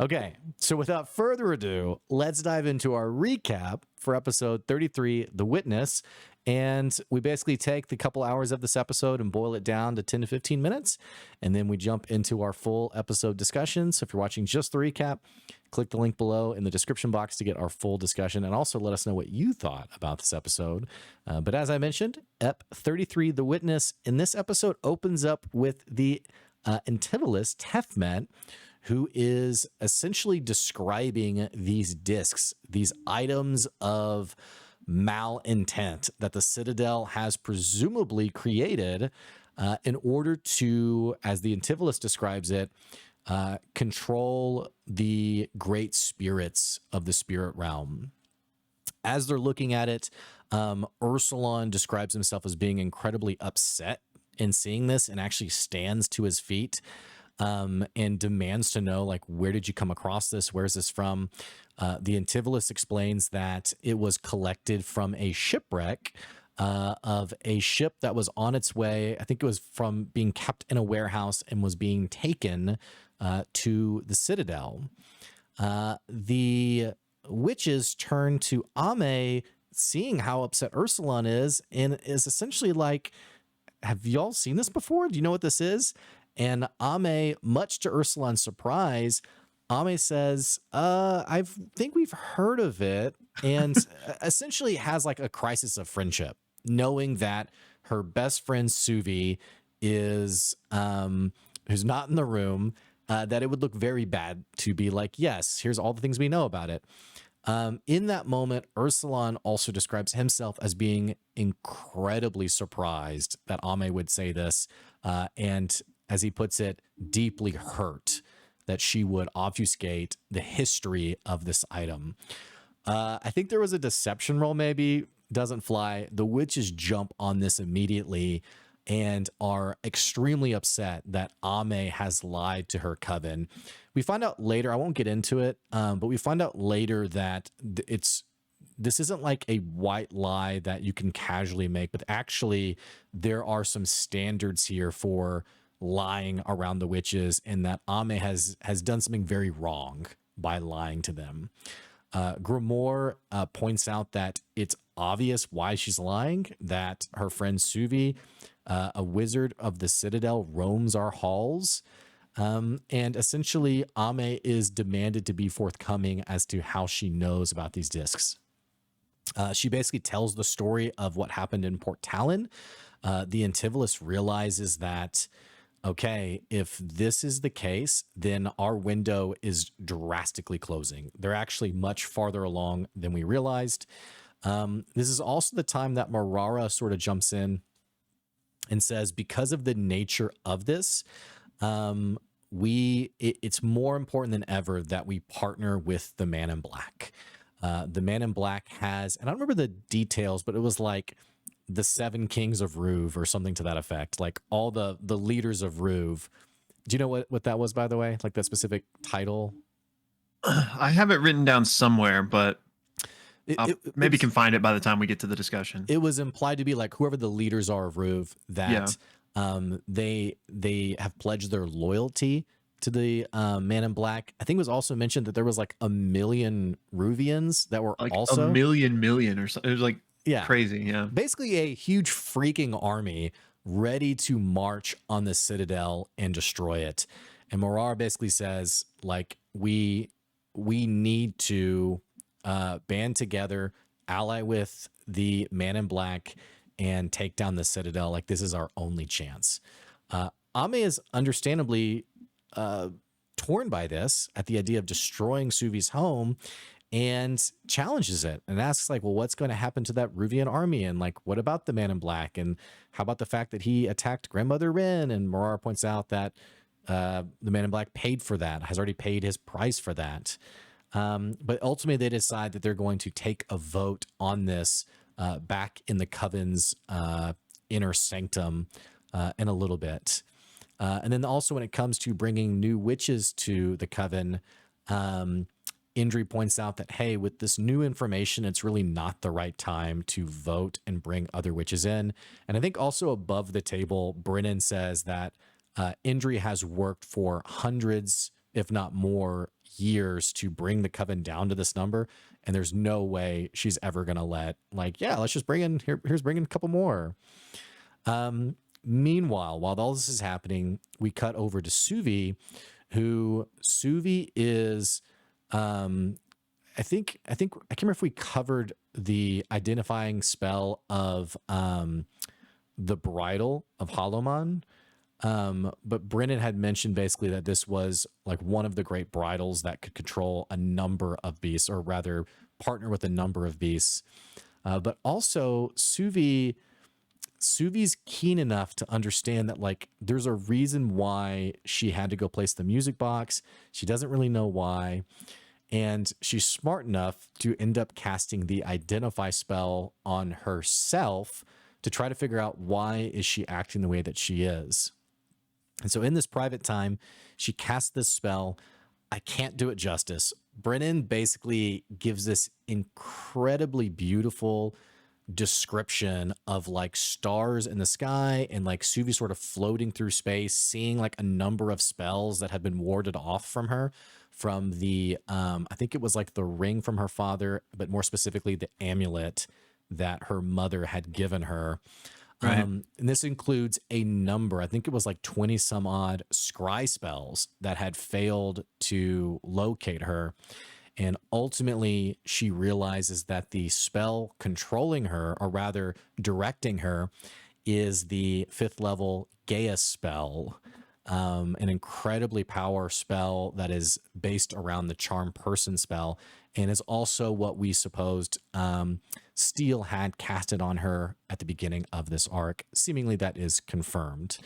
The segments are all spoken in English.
Okay, so without further ado, let's dive into our recap for episode 33, The Witness. And we basically take the couple hours of this episode and boil it down to 10 to 15 minutes. And then we jump into our full episode discussion. So if you're watching just the recap, click the link below in the description box to get our full discussion. And also let us know what you thought about this episode. But as I mentioned, Ep 33, The Witness, in this episode opens up with the Antivolist Tefmet, who is essentially describing these discs, these items of malintent that the Citadel has presumably created in order to, as the Antivolist describes it, control the great spirits of the spirit realm. As they're looking at it, Ursulon describes himself as being incredibly upset in seeing this and actually stands to his feet and demands to know, like, where did you come across this? Where's this from? The Antivolist explains that it was collected from a shipwreck of a ship that was on its way. I think it was from being kept in a warehouse and was being taken to the Citadel. The witches turn to Ame, seeing how upset Ursulon is, and is essentially like, have y'all seen this before? Do you know what this is? And Ame, much to Ursulon's surprise, Ame says, I think we've heard of it, and essentially has like a crisis of friendship, knowing that her best friend Suvi is, who's not in the room, that it would look very bad to be like, yes, here's all the things we know about it. In that moment, Ursulon also describes himself as being incredibly surprised that Ame would say this, and as he puts it, deeply hurt that she would obfuscate the history of this item. I think there was a deception roll, maybe, doesn't fly. The witches jump on this immediately and are extremely upset that Ame has lied to her coven. We find out later, I won't get into it, but we find out later that this isn't like a white lie that you can casually make, but actually there are some standards here for lying around the witches, and that Ame has done something very wrong by lying to them. Grimoire points out that it's obvious why she's lying, that her friend Suvi, a wizard of the Citadel, roams our halls. And essentially Ame is demanded to be forthcoming as to how she knows about these discs. She basically tells the story of what happened in Port Talon. The Antivolist realizes that, okay, if this is the case, then our window is drastically closing. They're actually much farther along than we realized. This is also the time that Marara sort of jumps in and says, because of the nature of this, it's more important than ever that we partner with the Man in Black. The Man in Black has, and I don't remember the details, but it was like the 7 kings of Ruve or something to that effect, like all the leaders of Ruve. Do you know what that was, by the way? Like that specific title? I have it written down somewhere, but maybe can find it by the time we get to the discussion. It was implied to be like whoever the leaders are of Ruve, that they have pledged their loyalty to the Man in Black. I think it was also mentioned that there was like 1 million Ruvians that were like also a million or something. It was like crazy. Yeah. Basically a huge freaking army ready to march on the Citadel and destroy it. And Morar basically says, like, we need to band together, ally with the Man in Black, and take down the Citadel. Like, this is our only chance. Ame is understandably torn by this at the idea of destroying Suvi's home, and challenges it and asks, like, well, what's going to happen to that Ruvian army? And like, what about the Man in Black? And how about the fact that he attacked Grandmother Rin? And Morar points out that the Man in Black paid for that, has already paid his price for that. But ultimately they decide that they're going to take a vote on this back in the Coven's inner sanctum in a little bit. And then also when it comes to bringing new witches to the Coven, Indri points out that, hey, with this new information, it's really not the right time to vote and bring other witches in. And I think also above the table, Brennan says that Indri has worked for hundreds, if not more, years to bring the coven down to this number, and there's no way she's ever gonna let, like, yeah, let's just bring in here's bringing a couple more. Meanwhile, while all this is happening, we cut over to Suvi, who Suvi is, I can't remember if we covered the identifying spell of the bridle of Haloman. But Brennan had mentioned basically that this was like one of the great bridles that could control a number of beasts, or rather partner with a number of beasts. But also Suvi's keen enough to understand that, like, there's a reason why she had to go place the music box. She doesn't really know why. And she's smart enough to end up casting the identify spell on herself to try to figure out why is she acting the way that she is. And so in this private time, she casts this spell. I can't do it justice. Brennan basically gives this incredibly beautiful description of like stars in the sky and like Suvi sort of floating through space, seeing like a number of spells that had been warded off from her from the I think it was like the ring from her father, but more specifically the amulet that her mother had given her. Right. And this includes a number, I think it was like 20 some odd scry spells that had failed to locate her. And ultimately, she realizes that the spell controlling her, or rather directing her, is the 5th level Gaius spell, an incredibly power spell that is based around the charm person spell, and is also what we supposed Steele had casted on her at the beginning of this arc. Seemingly that is confirmed.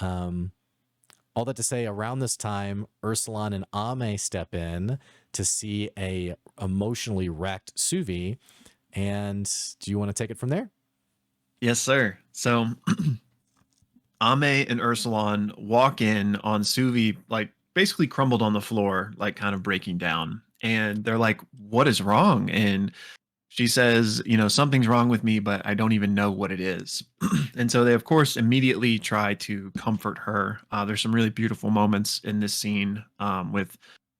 All that to say, around this time, Ursulon and Ame step in to see a emotionally wrecked Suvi. And do you want to take it from there? Yes, sir. So Ame and Ursulon walk in on Suvi, like basically crumbled on the floor, like kind of breaking down. And they're like, "What is wrong?" And she says, "Something's wrong with me, but I don't even know what it is." And so they, of course, immediately try to comfort her. There's some really beautiful moments in this scene with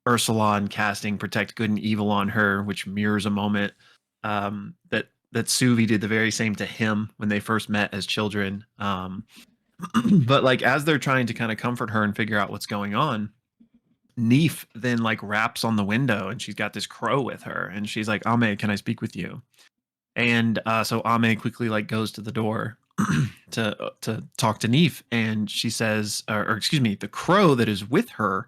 Ursulon casting Protect Good and Evil on her, which mirrors a moment that Suvi did the very same to him when they first met as children. But like as they're trying to kind of comfort her and figure out what's going on, Neef then like raps on the window, and she's got this crow with her, and she's like, "Ame, can I speak with you?" And so Ame quickly like goes to the door to talk to Neef, and she says, or excuse me, the crow that is with her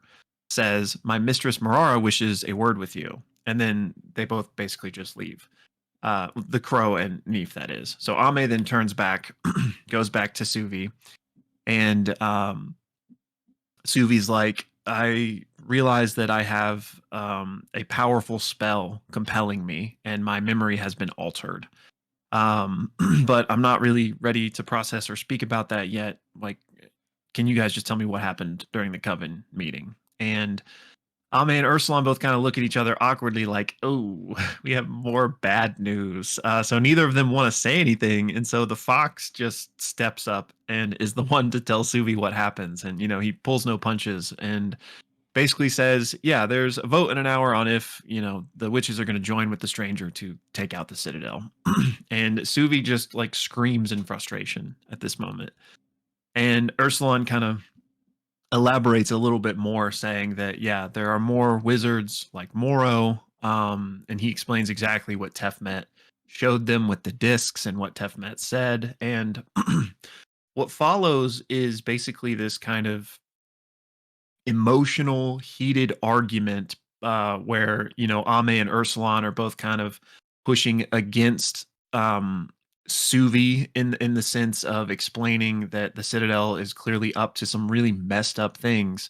says, "My mistress Marara wishes a word with you," and then they both basically just leave. The crow and Neef, that is. So Ame then turns back, goes back to Suvi, and Suvi's like, "I realize that I have a powerful spell compelling me, and my memory has been altered. But I'm not really ready to process or speak about that yet. Like, can you guys just tell me what happened during the coven meeting?" And Ame and Ursulon both kind of look at each other awkwardly, like, "Oh, we have more bad news." So neither of them want to say anything. And so the fox just steps up and is the one to tell Suvi what happens. And, he pulls no punches and basically says, "Yeah, there's a vote in an hour on if, the witches are going to join with the stranger to take out the citadel." And Suvi just like screams in frustration at this moment. And Ursulon kind of elaborates a little bit more, saying that, yeah, there are more wizards like Moro. And he explains exactly what Tefmet showed them with the discs and what Tefmet said. And what follows is basically this kind of emotional, heated argument where Ame and Ursulon are both kind of pushing against Suvi in the sense of explaining that the Citadel is clearly up to some really messed up things,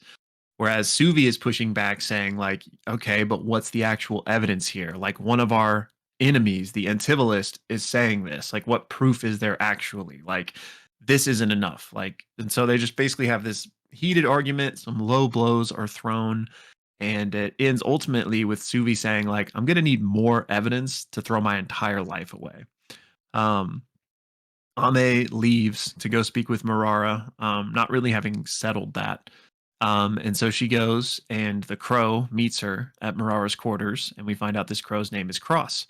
whereas Suvi is pushing back, saying like, "Okay, but what's the actual evidence here? Like one of our enemies, the Antivalist, is saying this. Like, what proof is there actually? Like, this isn't enough." Like, and so they just basically have this heated argument. Some low blows are thrown, and it ends ultimately with Suvi saying like, "I'm gonna need more evidence to throw my entire life away." Um, Ame leaves to go speak with Marara, not really having settled that. And so she goes, and the crow meets her at Marara's quarters, and we find out this crow's name is Cross.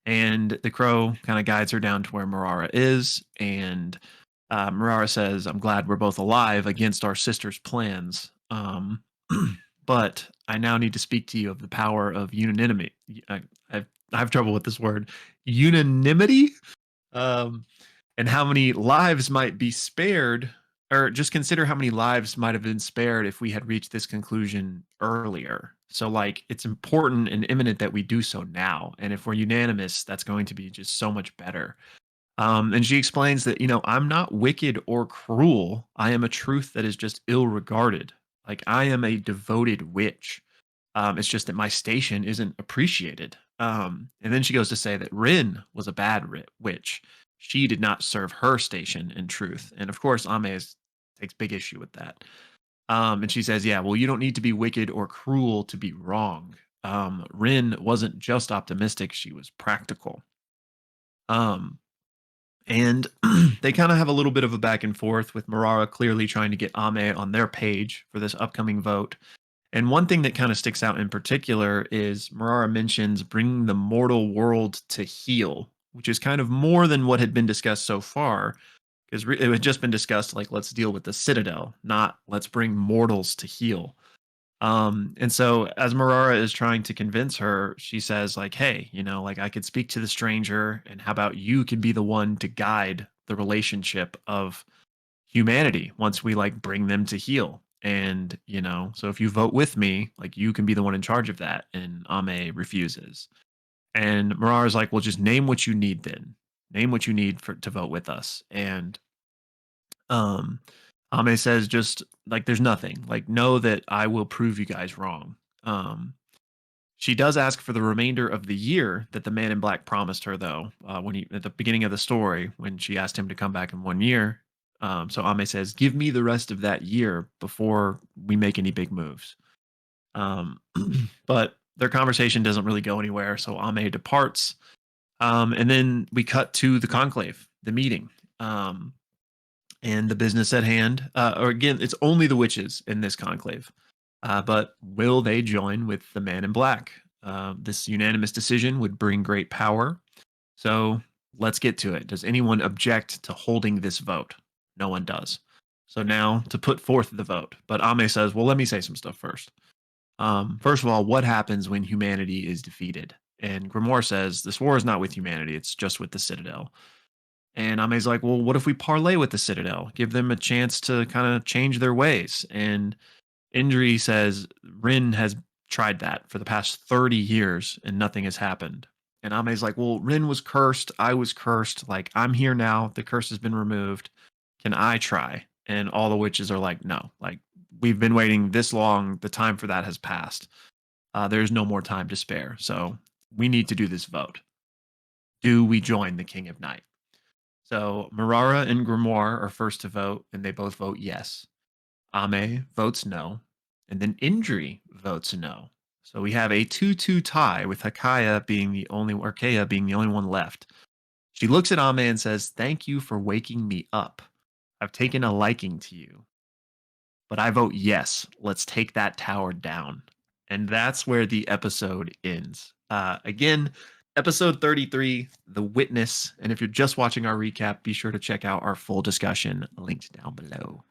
And the crow kind of guides her down to where Marara is, and Marara says, "I'm glad we're both alive against our sister's plans. But I now need to speak to you of the power of unanimity. I have trouble with this word, unanimity, um, and how many lives might be spared, or just consider how many lives might have been spared if we had reached this conclusion earlier. So, like, it's important and imminent that we do so now. And if we're unanimous, that's going to be just so much better." And she explains that, I'm not wicked or cruel. I am a truth that is just ill regarded. Like, I am a devoted witch. It's just that my station isn't appreciated. And then she goes to say that Rin was a bad witch. She did not serve her station in truth. And of course, takes big issue with that. And she says, "Yeah, well, you don't need to be wicked or cruel to be wrong. Rin wasn't just optimistic, she was practical." Um, and they kind of have a little bit of a back and forth with Marara clearly trying to get Ame on their page for this upcoming vote. And one thing that kind of sticks out in particular is Marara mentions bringing the mortal world to heal, which is kind of more than what had been discussed so far. Because it had just been discussed, like, let's deal with the Citadel, not let's bring mortals to heal. And so as Marara is trying to convince her, she says, like, "Hey, like, I could speak to the stranger, and how about you can be the one to guide the relationship of humanity once we, like, bring them to heal. And, so if you vote with me, like, you can be the one in charge of that." And Ame refuses. And Marara's like, "Well, just name what you need then. Name what you need to vote with us." And um, Ame says, "Just like, there's nothing. Like, know that I will prove you guys wrong." Um, she does ask for the remainder of the year that the man in black promised her, though, when he at the beginning of the story, when she asked him to come back in 1 year. So Ame says, "Give me the rest of that year before we make any big moves." Um, but their conversation doesn't really go anywhere, so Ame departs. And then we cut to the conclave, the meeting. And the business at hand. Or again, it's only the witches in this conclave. But will they join with the man in black? This unanimous decision would bring great power. So let's get to it. Does anyone object to holding this vote? No one does. So now to put forth the vote. But Ame says, "Well, let me say some stuff first. First of all, what happens when humanity is defeated?" And Grimoire says, "This war is not with humanity, it's just with the Citadel." And Ame's like, "Well, what if we parlay with the Citadel? Give them a chance to kind of change their ways." And Indri says, "Rin has tried that for the past 30 years and nothing has happened." And Ame's like, "Well, Rin was cursed. I was cursed. Like, I'm here now. The curse has been removed. Can I try?" And all the witches are like, "No. Like, we've been waiting this long. The time for that has passed. There's no more time to spare. So we need to do this vote. Do we join the King of Night?" So Marara and Grimoire are first to vote, and they both vote yes. Ame votes no, and then Indri votes no. So we have a 2-2 tie with Kaya being the only one left. She looks at Ame and says, "Thank you for waking me up. I've taken a liking to you. But I vote yes. Let's take that tower down." And that's where the episode ends. Again, episode 33, The Witness. And if you're just watching our recap, be sure to check out our full discussion linked down below.